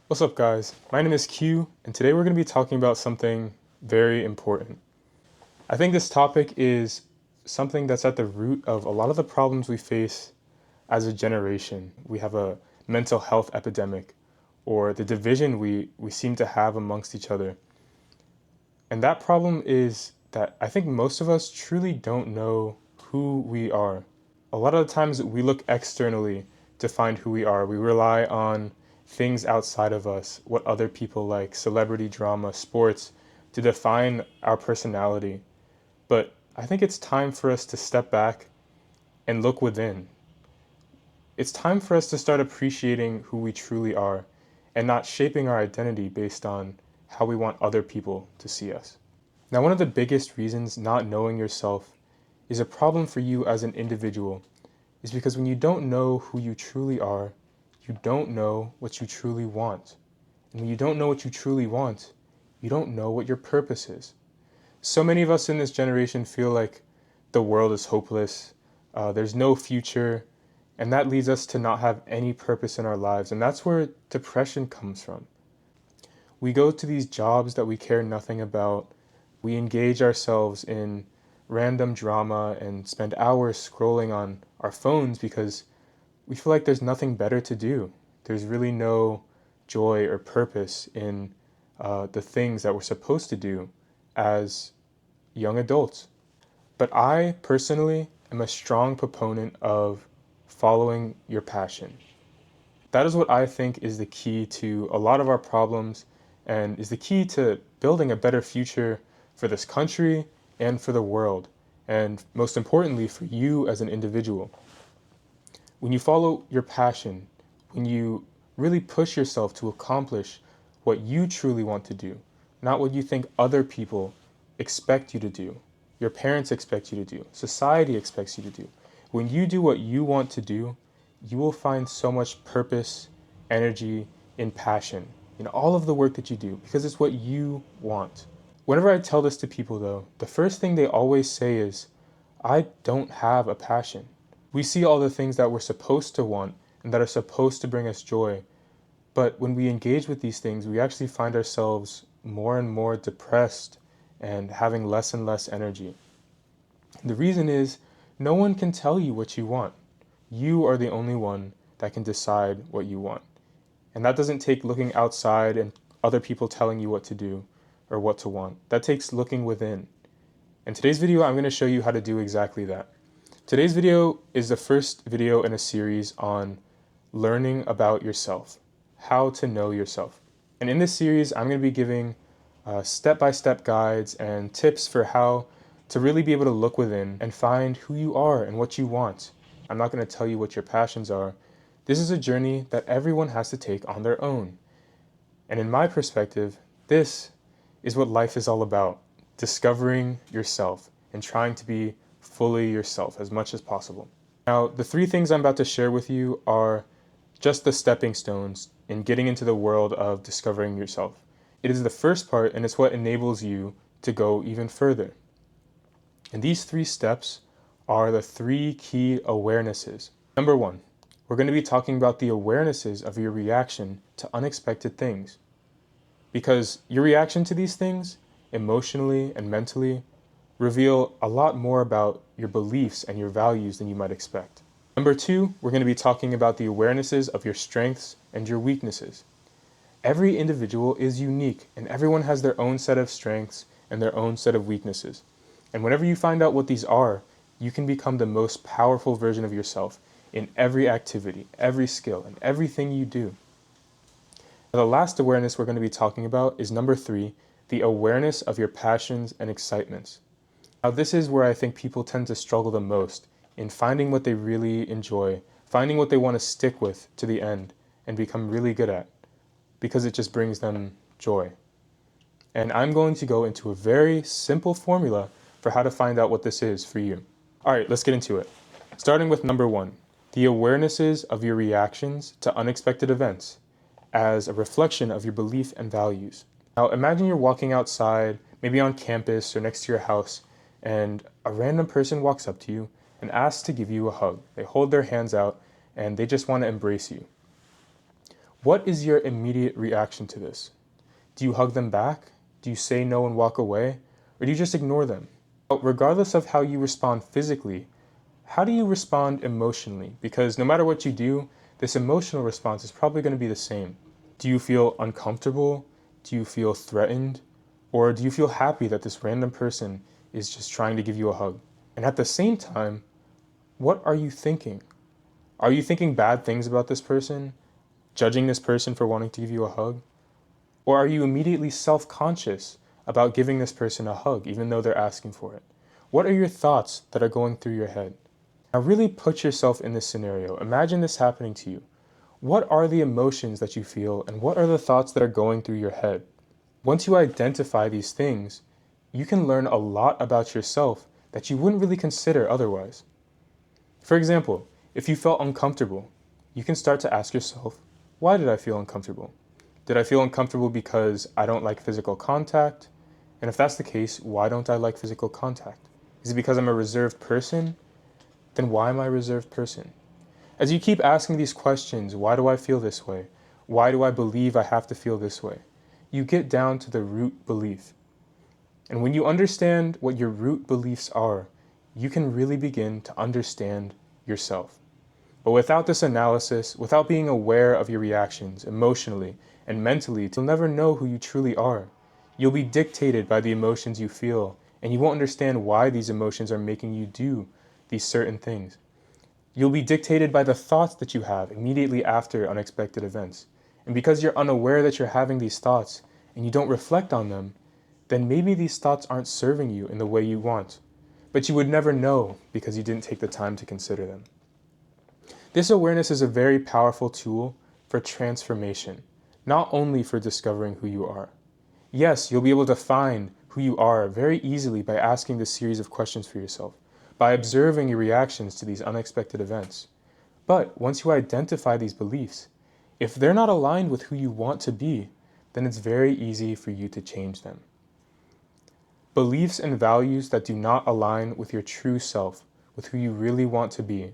What's up, guys? My name is Q, and today we're going to be talking about something very important. I think this topic is something that's at the root of a lot of the problems we face as a generation. We have a mental health epidemic, or the division we seem to have amongst each other. And that problem is that I think most of us truly don't know who we are. A lot of the times we look externally to find who we are. We rely on things outside of us, what other people like, celebrity drama, sports, to define our personality. But I think it's time for us to step back and look within. It's time for us to start appreciating who we truly are and not shaping our identity based on how we want other people to see us. Now, one of the biggest reasons not knowing yourself is a problem for you as an individual is because when you don't know who you truly are, you don't know what you truly want. And when you don't know what you truly want, you don't know what your purpose is. So many of us in this generation feel like the world is hopeless, there's no future, and that leads us to not have any purpose in our lives. And that's where depression comes from. We go to these jobs that we care nothing about. We engage ourselves in random drama and spend hours scrolling on our phones because we feel like there's nothing better to do. There's really no joy or purpose in the things that we're supposed to do as young adults. But I personally am a strong proponent of following your passion. That is what I think is the key to a lot of our problems and is the key to building a better future for this country and for the world, and most importantly for you as an individual. When you follow your passion, when you really push yourself to accomplish what you truly want to do, not what you think other people expect you to do, your parents expect you to do, society expects you to do. When you do what you want to do, you will find so much purpose, energy, and passion in all of the work that you do because it's what you want. Whenever I tell this to people, though, the first thing they always say is, I don't have a passion. We see all the things that we're supposed to want and that are supposed to bring us joy, but when we engage with these things, we actually find ourselves more and more depressed and having less and less energy. The reason is, no one can tell you what you want. You are the only one that can decide what you want. And that doesn't take looking outside and other people telling you what to do or what to want. That takes looking within. In today's video, I'm going to show you how to do exactly that. Today's video is the first video in a series on learning about yourself, how to know yourself. And in this series, I'm going to be giving step-by-step guides and tips for how to really be able to look within and find who you are and what you want. I'm not going to tell you what your passions are. This is a journey that everyone has to take on their own. And in my perspective, this is what life is all about, discovering yourself and trying to be fully yourself as much as possible. Now, the three things I'm about to share with you are just the stepping stones in getting into the world of discovering yourself. It is the first part, and it's what enables you to go even further. And these three steps are the three key awarenesses. Number one, we're going to be talking about the awarenesses of your reaction to unexpected things. Because your reaction to these things, emotionally and mentally, reveal a lot more about your beliefs and your values than you might expect. Number two, we're going to be talking about the awarenesses of your strengths and your weaknesses. Every individual is unique, and everyone has their own set of strengths and their own set of weaknesses. And whenever you find out what these are, you can become the most powerful version of yourself in every activity, every skill, and everything you do. Now, the last awareness we're going to be talking about is number three, the awareness of your passions and excitements. Now, this is where I think people tend to struggle the most in finding what they really enjoy, finding what they want to stick with to the end and become really good at, because it just brings them joy. And I'm going to go into a very simple formula for how to find out what this is for you. All right, let's get into it. Starting with number one, the awarenesses of your reactions to unexpected events as a reflection of your belief and values. Now, imagine you're walking outside, maybe on campus or next to your house, and a random person walks up to you and asks to give you a hug. They hold their hands out and they just want to embrace you. What is your immediate reaction to this? Do you hug them back? Do you say no and walk away? Or do you just ignore them? But regardless of how you respond physically, how do you respond emotionally? Because no matter what you do, this emotional response is probably going to be the same. Do you feel uncomfortable? Do you feel threatened? Or do you feel happy that this random person is just trying to give you a hug? And at the same time, what are you thinking? Are you thinking bad things about this person? Judging this person for wanting to give you a hug? Or are you immediately self-conscious about giving this person a hug even though they're asking for it? What are your thoughts that are going through your head? Now really put yourself in this scenario. Imagine this happening to you. What are the emotions that you feel and what are the thoughts that are going through your head? Once you identify these things, you can learn a lot about yourself that you wouldn't really consider otherwise. For example, if you felt uncomfortable, you can start to ask yourself, why did I feel uncomfortable? Did I feel uncomfortable because I don't like physical contact? And if that's the case, why don't I like physical contact? Is it because I'm a reserved person? Then why am I a reserved person? As you keep asking these questions, why do I feel this way? Why do I believe I have to feel this way? You get down to the root belief. And when you understand what your root beliefs are, you can really begin to understand yourself. But without this analysis, without being aware of your reactions emotionally and mentally, you'll never know who you truly are. You'll be dictated by the emotions you feel, and you won't understand why these emotions are making you do these certain things. You'll be dictated by the thoughts that you have immediately after unexpected events. And because you're unaware that you're having these thoughts and you don't reflect on them, then maybe these thoughts aren't serving you in the way you want. But you would never know because you didn't take the time to consider them. This awareness is a very powerful tool for transformation, not only for discovering who you are. Yes, you'll be able to find who you are very easily by asking this series of questions for yourself, by observing your reactions to these unexpected events. But once you identify these beliefs, if they're not aligned with who you want to be, then it's very easy for you to change them. Beliefs and values that do not align with your true self, with who you really want to be,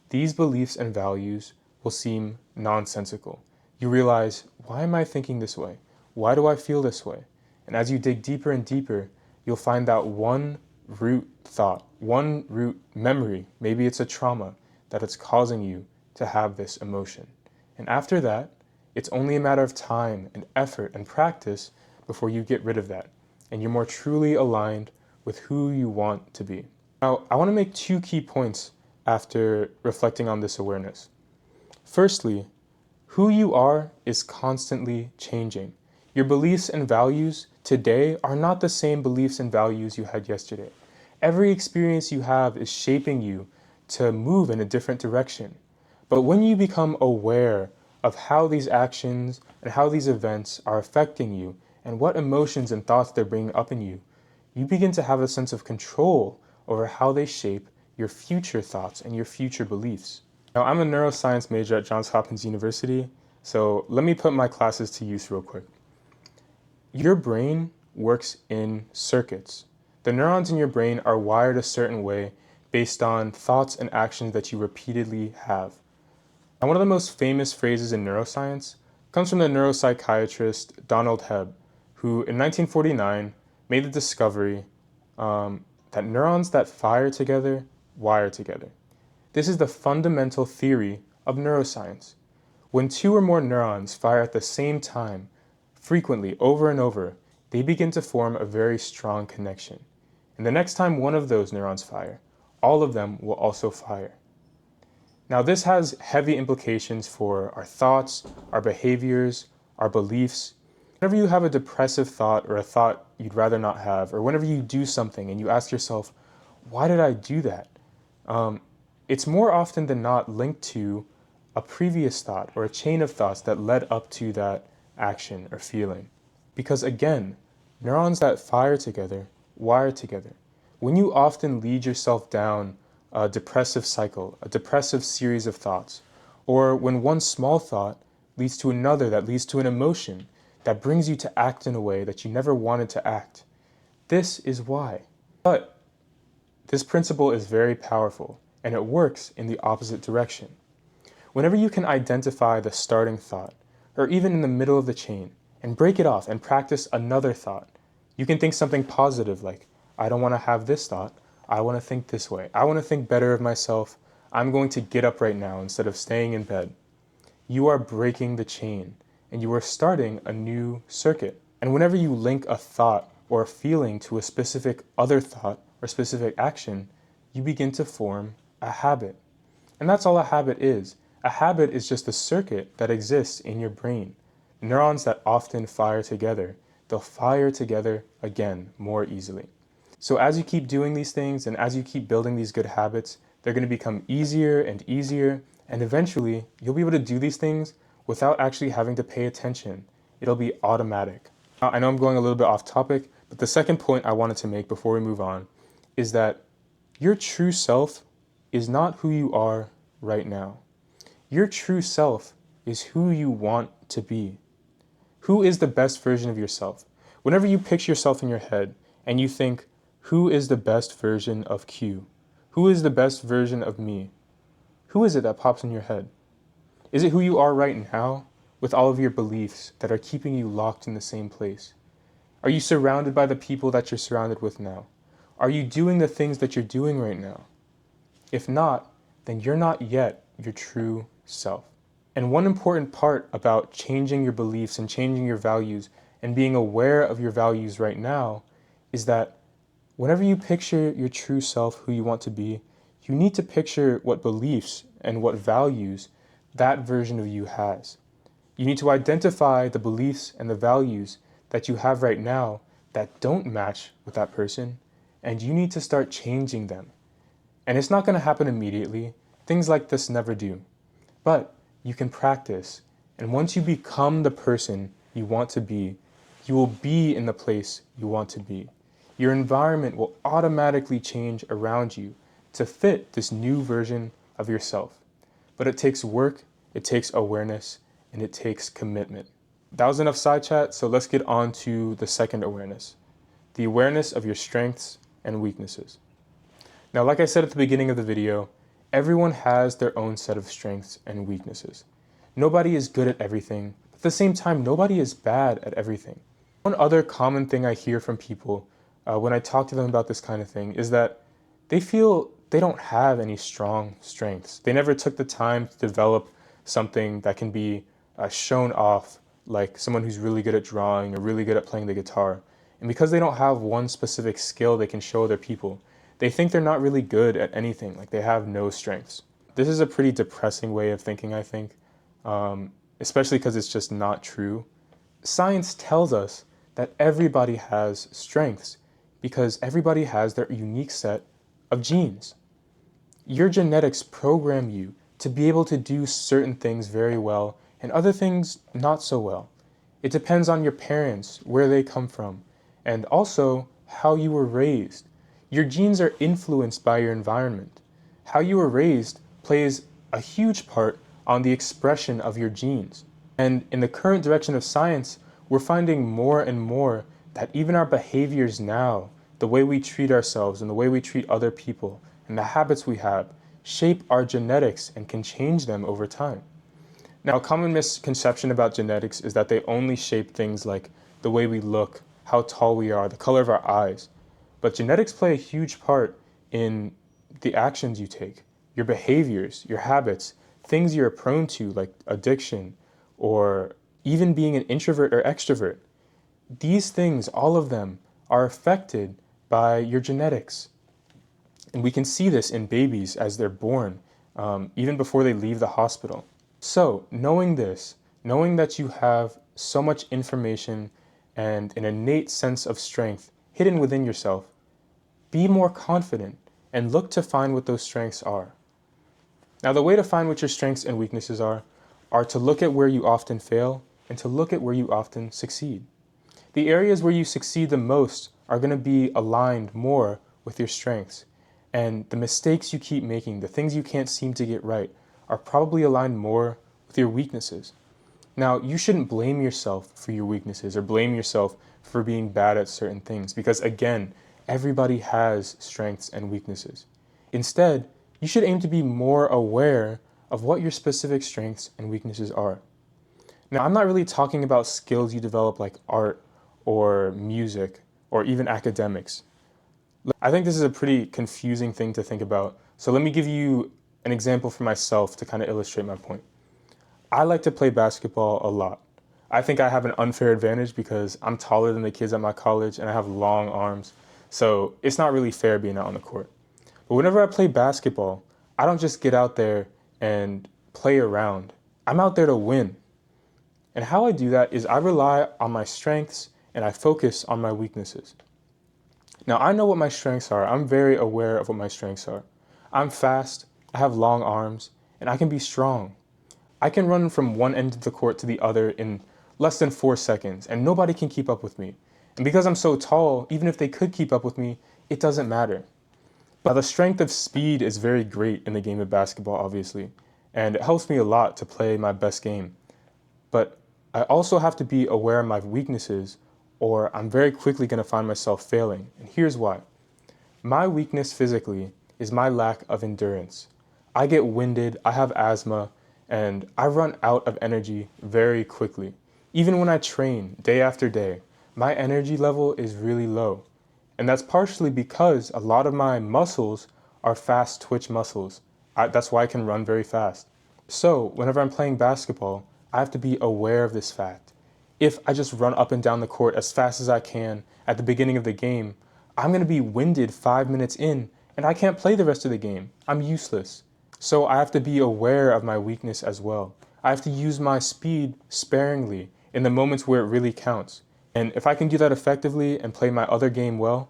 these beliefs and values will seem nonsensical. You realize, why am I thinking this way? Why do I feel this way? And as you dig deeper and deeper, you'll find that one root thought, one root memory, maybe it's a trauma, that it's causing you to have this emotion. And after that, it's only a matter of time and effort and practice before you get rid of that, and you're more truly aligned with who you want to be. Now, I want to make two key points after reflecting on this awareness. Firstly, who you are is constantly changing. Your beliefs and values today are not the same beliefs and values you had yesterday. Every experience you have is shaping you to move in a different direction. But when you become aware of how these actions and how these events are affecting you and what emotions and thoughts they're bringing up in you, you begin to have a sense of control over how they shape your future thoughts and your future beliefs. Now, I'm a neuroscience major at Johns Hopkins University, so let me put my classes to use real quick. Your brain works in circuits. The neurons in your brain are wired a certain way based on thoughts and actions that you repeatedly have. Now, one of the most famous phrases in neuroscience comes from the neuropsychiatrist Donald Hebb, who in 1949 made the discovery that neurons that fire together wire together. This is the fundamental theory of neuroscience. When two or more neurons fire at the same time, frequently, over and over, they begin to form a very strong connection. And the next time one of those neurons fire, all of them will also fire. Now, this has heavy implications for our thoughts, our behaviors, our beliefs. Whenever you have a depressive thought or a thought you'd rather not have, or whenever you do something and you ask yourself, why did I do that? It's more often than not linked to a previous thought or a chain of thoughts that led up to that action or feeling. Because again, neurons that fire together wire together. When you often lead yourself down a depressive cycle, a depressive series of thoughts, or when one small thought leads to another that leads to an emotion that brings you to act in a way that you never wanted to act, this is why. But this principle is very powerful, and it works in the opposite direction. Whenever you can identify the starting thought, or even in the middle of the chain, and break it off and practice another thought. You can think something positive like, I don't want to have this thought, I want to think this way. I want to think better of myself. I'm going to get up right now instead of staying in bed. You are breaking the chain and you are starting a new circuit. And whenever you link a thought or a feeling to a specific other thought or specific action, you begin to form a habit. And that's all a habit is. A habit is just a circuit that exists in your brain. Neurons that often fire together, they'll fire together again more easily. So as you keep doing these things and as you keep building these good habits, they're going to become easier and easier, and eventually you'll be able to do these things without actually having to pay attention. It'll be automatic. Now, I know I'm going a little bit off topic, but the second point I wanted to make before we move on is that your true self is not who you are right now. Your true self is who you want to be. Who is the best version of yourself? Whenever you picture yourself in your head and you think, who is the best version of Q? Who is the best version of me? Who is it that pops in your head? Is it who you are right now with all of your beliefs that are keeping you locked in the same place? Are you surrounded by the people that you're surrounded with now? Are you doing the things that you're doing right now? If not, then you're not yet your true self. And one important part about changing your beliefs and changing your values and being aware of your values right now is that whenever you picture your true self, who you want to be, you need to picture what beliefs and what values that version of you has. You need to identify the beliefs and the values that you have right now that don't match with that person, and you need to start changing them. And it's not going to happen immediately. Things like this never do. But you can practice, and once you become the person you want to be, you will be in the place you want to be. Your environment will automatically change around you to fit this new version of yourself. But it takes work, it takes awareness, and it takes commitment. That was enough side chat, so let's get on to the second awareness. The awareness of your strengths and weaknesses. Now, like I said at the beginning of the video, everyone has their own set of strengths and weaknesses. Nobody is good at everything, but at the same time, nobody is bad at everything. One other common thing I hear from people when I talk to them about this kind of thing is that they feel they don't have any strong strengths. They never took the time to develop something that can be shown off, like someone who's really good at drawing or really good at playing the guitar. And because they don't have one specific skill they can show other people, they think they're not really good at anything, like they have no strengths. This is a pretty depressing way of thinking, I think, especially because it's just not true. Science tells us that everybody has strengths because everybody has their unique set of genes. Your genetics program you to be able to do certain things very well and other things not so well. It depends on your parents, where they come from, and also how you were raised. Your genes are influenced by your environment. How you were raised plays a huge part on the expression of your genes. And in the current direction of science, we're finding more and more that even our behaviors now, the way we treat ourselves and the way we treat other people and the habits we have, shape our genetics and can change them over time. Now, a common misconception about genetics is that they only shape things like the way we look, how tall we are, the color of our eyes. But genetics play a huge part in the actions you take, your behaviors, your habits, things you're prone to like addiction or even being an introvert or extrovert. These things, all of them, are affected by your genetics. And we can see this in babies as they're born, even before they leave the hospital. So, knowing this, knowing that you have so much information and an innate sense of strength hidden within yourself, be more confident and look to find what those strengths are. Now, the way to find what your strengths and weaknesses are to look at where you often fail and to look at where you often succeed. The areas where you succeed the most are going to be aligned more with your strengths. And the mistakes you keep making, the things you can't seem to get right, are probably aligned more with your weaknesses. Now, you shouldn't blame yourself for your weaknesses or blame yourself for being bad at certain things because, again, everybody has strengths and weaknesses. Instead, you should aim to be more aware of what your specific strengths and weaknesses are. Now, I'm not really talking about skills you develop like art or music or even academics. I think this is a pretty confusing thing to think about. So let me give you an example for myself to kind of illustrate my point. I like to play basketball a lot. I think I have an unfair advantage because I'm taller than the kids at my college and I have long arms. So it's not really fair being out on the court. But whenever I play basketball, I don't just get out there and play around. I'm out there to win. And how I do that is I rely on my strengths and I focus on my weaknesses. Now, I know what my strengths are. I'm very aware of what my strengths are. I'm fast, I have long arms, and I can be strong. I can run from one end of the court to the other in less than 4 seconds, and nobody can keep up with me. And because I'm so tall, even if they could keep up with me, it doesn't matter. But the strength of speed is very great in the game of basketball, obviously, and it helps me a lot to play my best game. But I also have to be aware of my weaknesses, or I'm very quickly going to find myself failing. And here's why. My weakness physically is my lack of endurance. I get winded, I have asthma, and I run out of energy very quickly. Even when I train day after day, my energy level is really low. And that's partially because a lot of my muscles are fast twitch muscles. That's why I can run very fast. So whenever I'm playing basketball, I have to be aware of this fact. If I just run up and down the court as fast as I can at the beginning of the game, I'm going to be winded 5 minutes in and I can't play the rest of the game. I'm useless. So I have to be aware of my weakness as well. I have to use my speed sparingly in the moments where it really counts. And if I can do that effectively and play my other game well,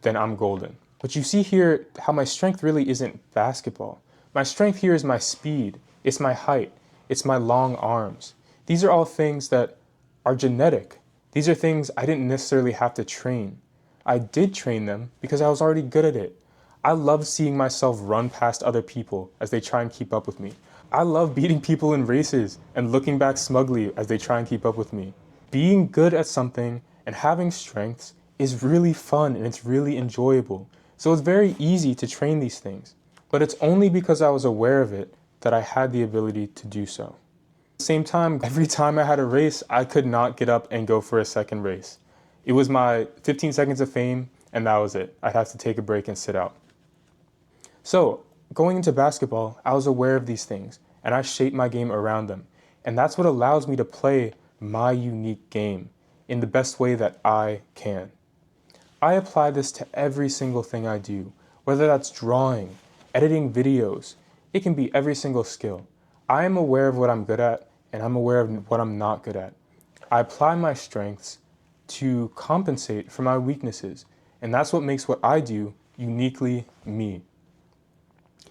then I'm golden. But you see here how my strength really isn't basketball. My strength here is my speed, it's my height, it's my long arms. These are all things that are genetic. These are things I didn't necessarily have to train. I did train them because I was already good at it. I love seeing myself run past other people as they try and keep up with me. I love beating people in races and looking back smugly as they try and keep up with me. Being good at something and having strengths is really fun and it's really enjoyable. So it's very easy to train these things. But it's only because I was aware of it that I had the ability to do so. At the same time, every time I had a race, I could not get up and go for a second race. It was my 15 seconds of fame and that was it. I'd have to take a break and sit out. So going into basketball, I was aware of these things and I shaped my game around them. And that's what allows me to play my unique game in the best way that I can. I apply this to every single thing I do, whether that's drawing, editing videos, it can be every single skill. I am aware of what I'm good at and I'm aware of what I'm not good at. I apply my strengths to compensate for my weaknesses, and that's what makes what I do uniquely me.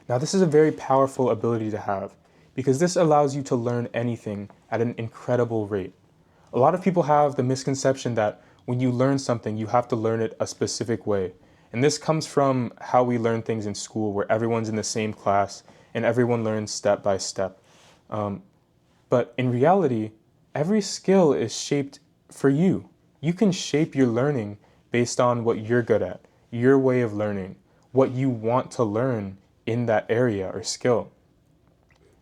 Now, this is a very powerful ability to have because this allows you to learn anything at an incredible rate. A lot of people have the misconception that when you learn something, you have to learn it a specific way. And this comes from how we learn things in school, where everyone's in the same class and everyone learns step by step. But in reality, every skill is shaped for you. You can shape your learning based on what you're good at, your way of learning, what you want to learn in that area or skill.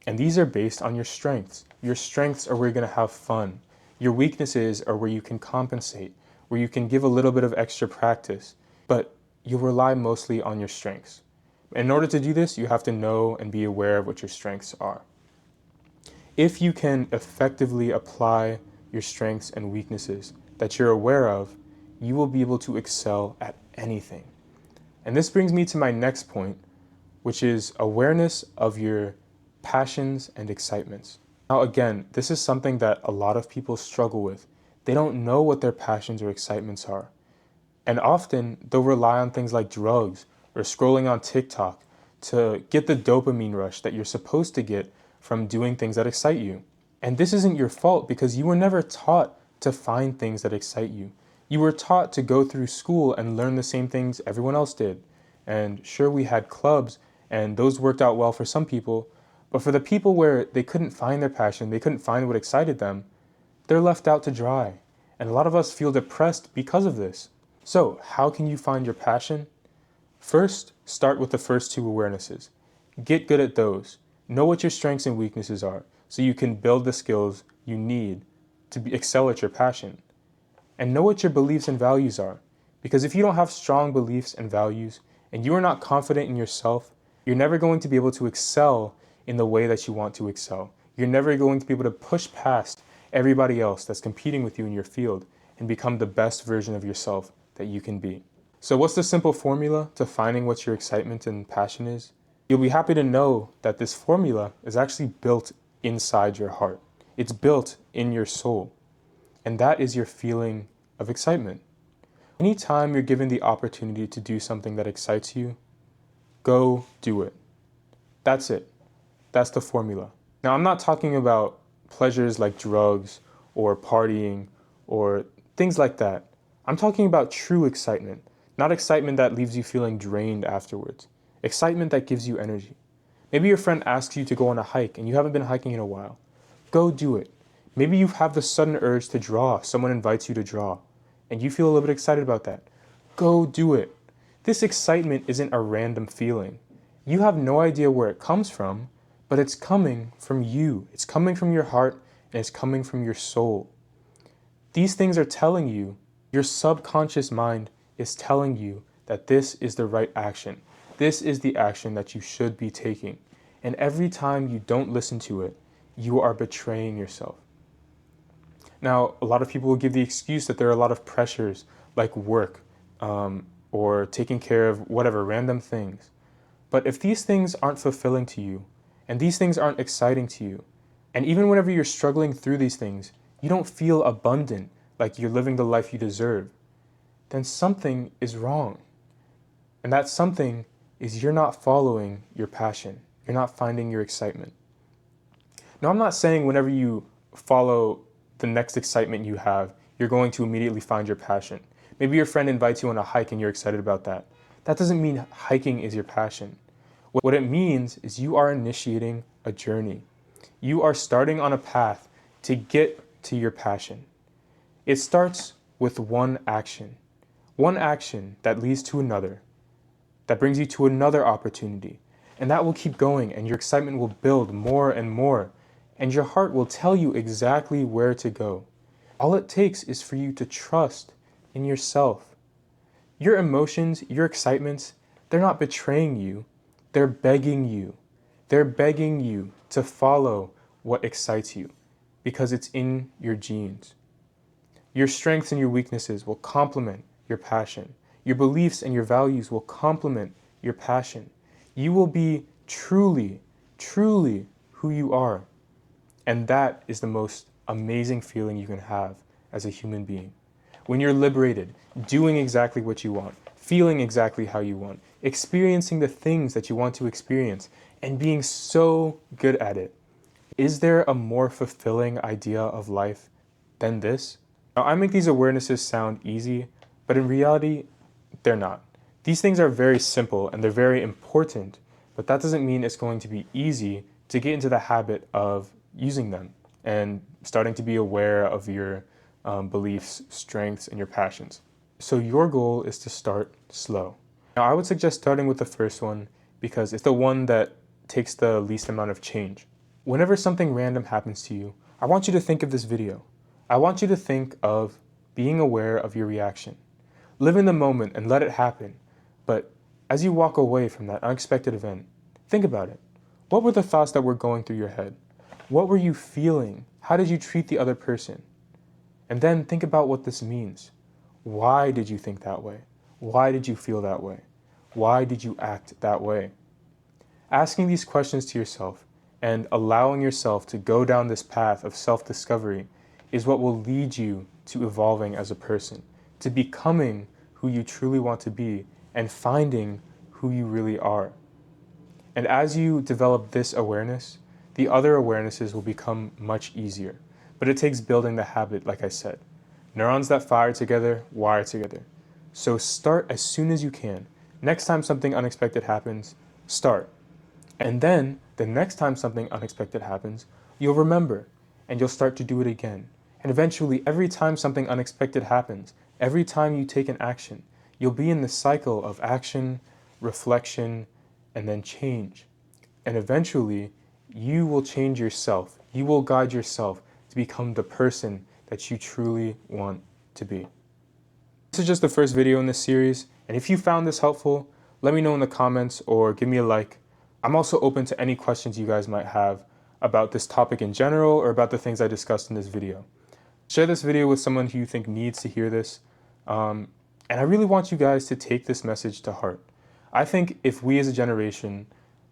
And these are based on your strengths. Your strengths are where you're going to have fun. Your weaknesses are where you can compensate, where you can give a little bit of extra practice, but you rely mostly on your strengths. In order to do this, you have to know and be aware of what your strengths are. If you can effectively apply your strengths and weaknesses that you're aware of, you will be able to excel at anything. And this brings me to my next point, which is awareness of your passions and excitements. Now again, this is something that a lot of people struggle with. They don't know what their passions or excitements are. And often they'll rely on things like drugs or scrolling on TikTok to get the dopamine rush that you're supposed to get from doing things that excite you. And this isn't your fault because you were never taught to find things that excite you. You were taught to go through school and learn the same things everyone else did. And sure, we had clubs and those worked out well for some people, but for the people where they couldn't find their passion, they couldn't find what excited them, they're left out to dry. And a lot of us feel depressed because of this. So how can you find your passion? First, start with the first two awarenesses. Get good at those. Know what your strengths and weaknesses are so you can build the skills you need excel at your passion. And know what your beliefs and values are. Because if you don't have strong beliefs and values, and you are not confident in yourself, you're never going to be able to excel in the way that you want to excel. You're never going to be able to push past everybody else that's competing with you in your field and become the best version of yourself that you can be. So what's the simple formula to finding what your excitement and passion is? You'll be happy to know that this formula is actually built inside your heart. It's built in your soul. And that is your feeling of excitement. Anytime you're given the opportunity to do something that excites you, go do it. That's it. That's the formula. Now, I'm not talking about pleasures like drugs or partying or things like that. I'm talking about true excitement, not excitement that leaves you feeling drained afterwards. Excitement that gives you energy. Maybe your friend asks you to go on a hike and you haven't been hiking in a while. Go do it. Maybe you have the sudden urge to draw. Someone invites you to draw and you feel a little bit excited about that. Go do it. This excitement isn't a random feeling. You have no idea where it comes from, but it's coming from you. It's coming from your heart and it's coming from your soul. These things are telling you, your subconscious mind is telling you that this is the right action. This is the action that you should be taking. And every time you don't listen to it, you are betraying yourself. Now, a lot of people will give the excuse that there are a lot of pressures like work or taking care of whatever, random things. But if these things aren't fulfilling to you, and these things aren't exciting to you, and even whenever you're struggling through these things, you don't feel abundant, like you're living the life you deserve, then something is wrong. And that something is you're not following your passion. You're not finding your excitement. Now, I'm not saying whenever you follow the next excitement you have, you're going to immediately find your passion. Maybe your friend invites you on a hike and you're excited about that. That doesn't mean hiking is your passion. What it means is you are initiating a journey. You are starting on a path to get to your passion. It starts with one action that leads to another, that brings you to another opportunity. And that will keep going, and your excitement will build more and more, and your heart will tell you exactly where to go. All it takes is for you to trust in yourself. Your emotions, your excitements, they're not betraying you. They're begging you. They're begging you to follow what excites you because it's in your genes. Your strengths and your weaknesses will complement your passion. Your beliefs and your values will complement your passion. You will be truly, truly who you are. And that is the most amazing feeling you can have as a human being. When you're liberated, doing exactly what you want, feeling exactly how you want, experiencing the things that you want to experience, and being so good at it. Is there a more fulfilling idea of life than this? Now, I make these awarenesses sound easy, but in reality, they're not. These things are very simple and they're very important, but that doesn't mean it's going to be easy to get into the habit of using them and starting to be aware of your beliefs, strengths, and your passions. So your goal is to start slow. Now, I would suggest starting with the first one because it's the one that takes the least amount of change. Whenever something random happens to you, I want you to think of this video. I want you to think of being aware of your reaction. Live in the moment and let it happen. But as you walk away from that unexpected event, think about it. What were the thoughts that were going through your head? What were you feeling? How did you treat the other person? And then think about what this means. Why did you think that way? Why did you feel that way? Why did you act that way? Asking these questions to yourself and allowing yourself to go down this path of self-discovery is what will lead you to evolving as a person, to becoming who you truly want to be and finding who you really are. And as you develop this awareness, the other awarenesses will become much easier. But it takes building the habit, like I said. Neurons that fire together, wire together. So start as soon as you can. Next time something unexpected happens, start. And then the next time something unexpected happens, you'll remember and you'll start to do it again. And eventually, every time something unexpected happens, every time you take an action, you'll be in the cycle of action, reflection, and then change. And eventually, you will change yourself. You will guide yourself to become the person that you truly want to be. This is just the first video in this series, and if you found this helpful, let me know in the comments or give me a like. I'm also open to any questions you guys might have about this topic in general or about the things I discussed in this video. Share this video with someone who you think needs to hear this. And I really want you guys to take this message to heart. I think if we as a generation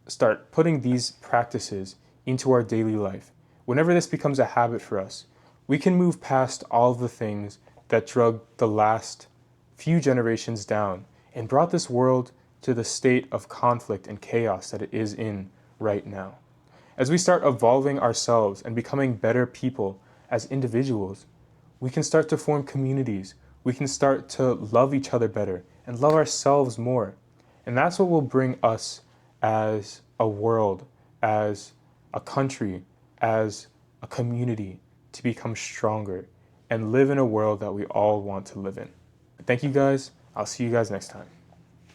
start putting these practices into our daily life, whenever this becomes a habit for us, we can move past all of the things that drug the last few generations down and brought this world to the state of conflict and chaos that it is in right now. As we start evolving ourselves and becoming better people as individuals, we can start to form communities. We can start to love each other better and love ourselves more. And that's what will bring us as a world, as a country, as a community to become stronger and live in a world that we all want to live in. Thank you guys. I'll see you guys next time.